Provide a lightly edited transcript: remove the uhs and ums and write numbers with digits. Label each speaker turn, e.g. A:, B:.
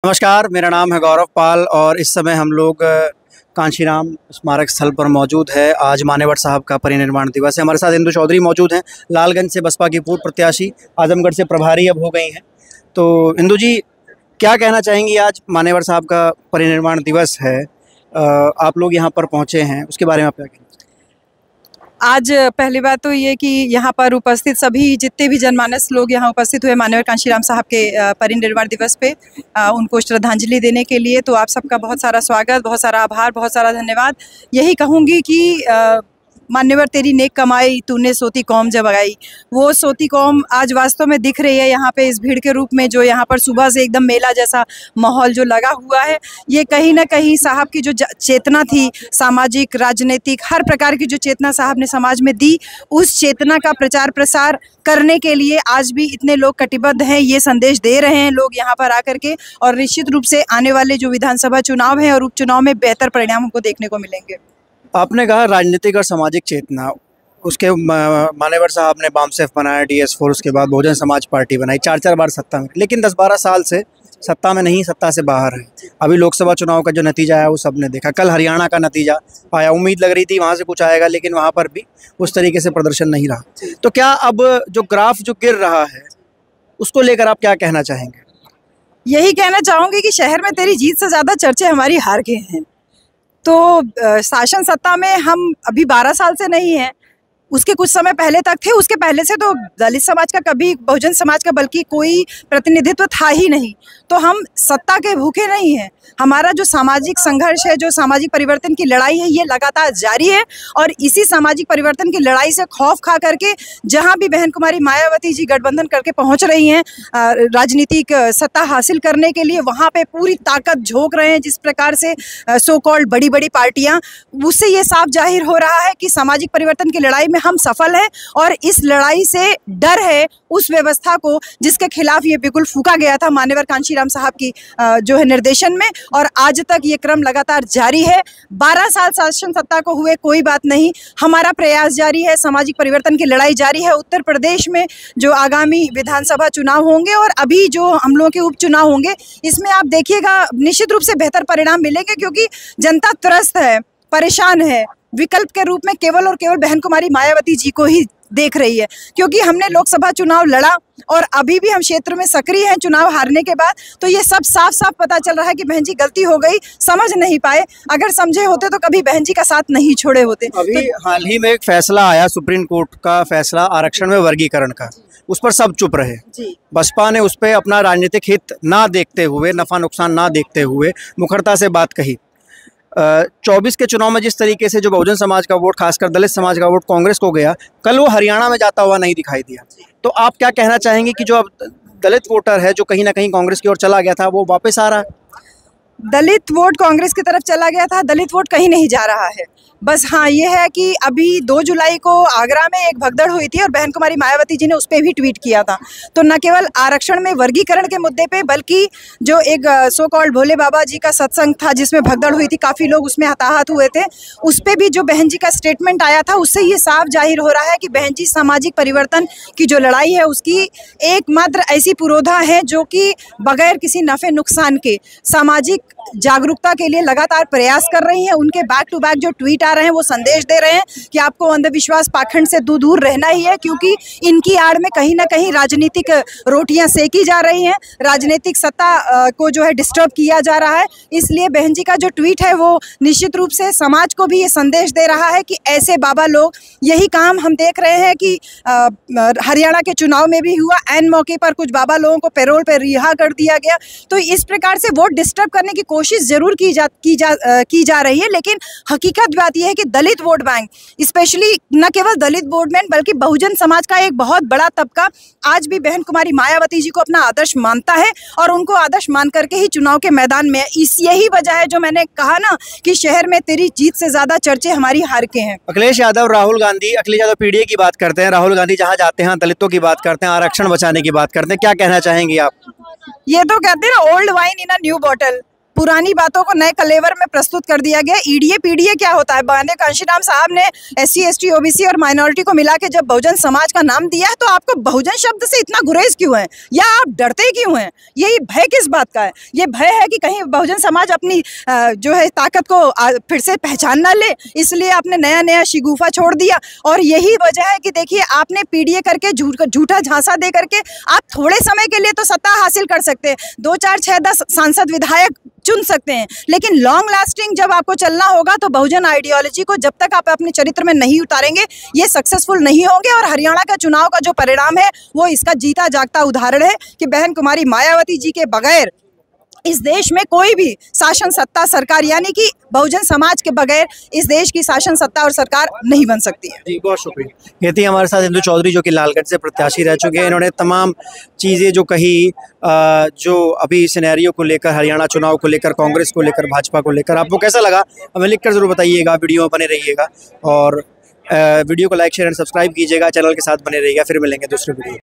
A: नमस्कार, मेरा नाम है गौरव पाल और इस समय हम लोग कांशीराम स्मारक स्थल पर मौजूद है। आज मानेवर साहब का परिनिर्वाण दिवस है। हमारे साथ इंदु चौधरी मौजूद हैं, लालगंज से बसपा की पूर्व प्रत्याशी, आजमगढ़ से प्रभारी अब हो गई हैं। तो इंदु जी, क्या कहना चाहेंगी? आज मानेवर साहब का परिनिर्वाण दिवस है, आप लोग यहाँ पर पहुँचे हैं, उसके बारे में आप क्या कहेंगे?
B: आज पहली बात तो ये कि यहाँ पर उपस्थित सभी जितने भी जनमानस लोग यहाँ उपस्थित हुए माननीय कांशीराम साहब के परिनिर्वाण दिवस पे उनको श्रद्धांजलि देने के लिए, तो आप सबका बहुत सारा स्वागत, बहुत सारा आभार, बहुत सारा धन्यवाद। यही कहूँगी कि मान्यवर तेरी नेक कमाई तूने सोती कौम जब आई, वो सोती कौम आज वास्तव में दिख रही है यहाँ पे इस भीड़ के रूप में, जो यहाँ पर सुबह से एकदम मेला जैसा माहौल जो लगा हुआ है। ये कहीं ना कहीं साहब की जो चेतना थी, सामाजिक, राजनीतिक, हर प्रकार की जो चेतना साहब ने समाज में दी, उस चेतना का प्रचार प्रसार करने के लिए आज भी इतने लोग कटिबद्ध हैं, ये संदेश दे रहे हैं लोग यहाँ पर आकर के। और निश्चित रूप से आने वाले जो विधानसभा चुनाव हैं और उपचुनाव में बेहतर परिणाम हमको देखने को मिलेंगे।
A: आपने कहा राजनीतिक और सामाजिक चेतना, उसके मानेवर साहब ने बामसेफ बनाया, DS4, उसके बाद बहुजन समाज पार्टी बनाई, 4 बार सत्ता में, लेकिन 10-12 साल से सत्ता में नहीं, सत्ता से बाहर है। अभी लोकसभा चुनाव का जो नतीजा आया वो सबने देखा। कल हरियाणा का नतीजा आया, उम्मीद लग रही थी वहाँ से कुछ आएगा, लेकिन वहाँ पर भी उस तरीके से प्रदर्शन नहीं रहा। तो क्या अब जो ग्राफ जो गिर रहा है उसको लेकर आप क्या कहना चाहेंगे?
B: यही कहना चाहूँगी कि शहर में तेरी जीत से ज़्यादा चर्चे हमारी हार के हैं। तो शासन सत्ता में हम अभी 12 साल से नहीं हैं, उसके कुछ समय पहले तक थे। उसके पहले से तो दलित समाज का, कभी बहुजन समाज का बल्कि कोई प्रतिनिधित्व था ही नहीं। तो हम सत्ता के भूखे नहीं हैं। हमारा जो सामाजिक संघर्ष है, जो सामाजिक परिवर्तन की लड़ाई है, ये लगातार जारी है। और इसी सामाजिक परिवर्तन की लड़ाई से खौफ खा करके जहां भी बहन कुमारी मायावती जी गठबंधन करके पहुंच रही हैं राजनीतिक सत्ता हासिल करने के लिए, वहां पे पूरी ताकत झोंक रहे हैं। जिस प्रकार से सो कॉल्ड बड़ी बड़ी पार्टियां, उससे ये साफ जाहिर हो रहा है कि सामाजिक परिवर्तन की लड़ाई में हम सफल हैं। और इस लड़ाई से डर है उस व्यवस्था को जिसके खिलाफ ये बिल्कुल फूका गया था मान्यवर कांशीराम साहब की जो है निर्देशन में, और आज तक ये क्रम लगातार जारी है। 12 साल शासन सत्ता को हुए, कोई बात नहीं, हमारा प्रयास जारी है, सामाजिक परिवर्तन की लड़ाई जारी है। उत्तर प्रदेश में जो आगामी विधानसभा चुनाव होंगे और अभी जो हम लोगों के उपचुनाव होंगे, इसमें आप देखिएगा निश्चित रूप से बेहतर परिणाम मिलेंगे, क्योंकि जनता त्रस्त है, परेशान है। विकल्प के रूप में केवल और केवल बहन कुमारी मायावती जी को ही देख रही है, क्योंकि हमने लोकसभा चुनाव लड़ा और अभी भी हम क्षेत्र में सक्रिय हैं चुनाव हारने के बाद। तो ये सब साफ साफ पता चल रहा है कि बहन जी गलती हो गई, समझ नहीं पाए। अगर समझे होते तो कभी बहन जी का साथ नहीं छोड़े होते।
A: अभी हाल ही में एक फैसला आया, सुप्रीम कोर्ट का फैसला आरक्षण में वर्गीकरण का, उस पर सब चुप रहे जी। बसपा ने उस पर अपना राजनीतिक हित ना देखते हुए, नफा नुकसान ना देखते हुए मुखरता से बात कही। 24 के चुनाव में जिस तरीके से जो बहुजन समाज का वोट, खासकर दलित समाज का वोट कांग्रेस को गया, कल वो हरियाणा में जाता हुआ नहीं दिखाई दिया। तो आप क्या कहना चाहेंगे कि जो अब दलित वोटर है, जो कहीं ना कहीं कांग्रेस की ओर चला गया था, वो वापस आ रहा है?
B: दलित वोट कांग्रेस की तरफ चला गया था, दलित वोट कहीं नहीं जा रहा है। बस हाँ, ये है कि अभी 2 जुलाई को आगरा में एक भगदड़ हुई थी और बहन कुमारी मायावती जी ने उस पर भी ट्वीट किया था। तो न केवल आरक्षण में वर्गीकरण के मुद्दे पे, बल्कि जो एक सो कॉल्ड भोले बाबा जी का सत्संग था जिसमें भगदड़ हुई थी, काफ़ी लोग उसमें हताहत हुए थे, उस पर भी जो बहन जी का स्टेटमेंट आया था, उससे ये साफ जाहिर हो रहा है कि बहन जी सामाजिक परिवर्तन की जो लड़ाई है उसकी एकमात्र ऐसी पुरोधा है जो कि बगैर किसी नफ़े नुकसान के सामाजिक जागरूकता के लिए लगातार प्रयास कर रही हैं। उनके बैक टू बैक जो ट्वीट आ रहे हैं वो संदेश दे रहे हैं कि आपको अंधविश्वास पाखंड से दूर रहना ही है, क्योंकि इनकी आड़ में कहीं ना कहीं राजनीतिक रोटियां सेकी जा रही हैं, राजनीतिक सत्ता को जो है डिस्टर्ब किया जा रहा है। इसलिए बहन जी का जो ट्वीट है वो निश्चित रूप से समाज को भी ये संदेश दे रहा है कि ऐसे बाबा लोग, यही काम हम देख रहे हैं कि हरियाणा के चुनाव में भी हुआ, एन मौके पर कुछ बाबा लोगों को पैरोल पर रिहा कर दिया गया। तो इस प्रकार से वोट डिस्टर्ब करने की कोशिश जरूर की जा रही है, लेकिन हकीकत बात यह है कि दलित वोट बैंक, स्पेशली न केवल दलित वोट बैंक बल्कि बहुजन समाज का एक बहुत बड़ा तबका आज भी बहन कुमारी मायावती जी को अपना आदर्श मानता है और उनको आदर्श मान करके ही चुनाव के मैदान में। इस यही वजह है जो मैंने कहा ना कि शहर में तेरी जीत से ज्यादा चर्चे हमारी हार के हैं।
A: अखिलेश यादव, राहुल गांधी, अखिलेश यादव पीडीए की बात करते हैं, राहुल गांधी जहाँ जाते हैं दलितों की बात करते हैं, आरक्षण बचाने की बात करते हैं, क्या कहना चाहेंगे आप?
B: ये तो कहते हैं ना, old wine in a new bottle. पुरानी बातों को नए कलेवर में प्रस्तुत कर दिया गया। ईडीए पीडीए क्या होता है? माननीय कांशीराम साहब ने SC ST OBC और माइनॉरिटी को मिला के जब बहुजन समाज का नाम दिया है, तो आपको बहुजन शब्द से इतना गुरेज क्यों है, या आप डरते क्यों हैं? यही भय किस बात का है? ये भय है कि कहीं बहुजन समाज अपनी जो है ताकत को फिर से पहचान ना ले, इसलिए आपने नया नया शिगुफा छोड़ दिया। और यही वजह है कि देखिए, आपने पीडीए करके झूठा झांसा दे करके आप थोड़े समय के लिए तो सत्ता हासिल कर सकते हैं, 2 4 6 10 सांसद विधायक चुन सकते हैं, लेकिन लॉन्ग लास्टिंग जब आपको चलना होगा तो बहुजन आइडियोलॉजी को जब तक आप अपने चरित्र में नहीं उतारेंगे, ये सक्सेसफुल नहीं होंगे। और हरियाणा का चुनाव का जो परिणाम है वो इसका जीता जागता उदाहरण है कि बहन कुमारी मायावती जी के बगैर इस देश में कोई भी शासन सत्ता सरकार, यानी कि बहुजन समाज के बगैर इस देश की शासन सत्ता और सरकार नहीं बन सकती है।
A: जी, बहुत शुक्रिया। ये थी हमारे साथ इंदु चौधरी, जो कि लालगढ़ से प्रत्याशी रह चुके हैं। इन्होंने तमाम चीज़ें जो कही, जो अभी सिनेरियो को लेकर, हरियाणा चुनाव को लेकर, कांग्रेस को लेकर, भाजपा को लेकर, आपको कैसा लगा हमें लिखकर जरूर बताइएगा। वीडियो में बने रहिएगा और वीडियो को लाइक शेयर एंड सब्सक्राइब कीजिएगा, चैनल के साथ बने रहिएगा। फिर मिलेंगे दूसरे वीडियो।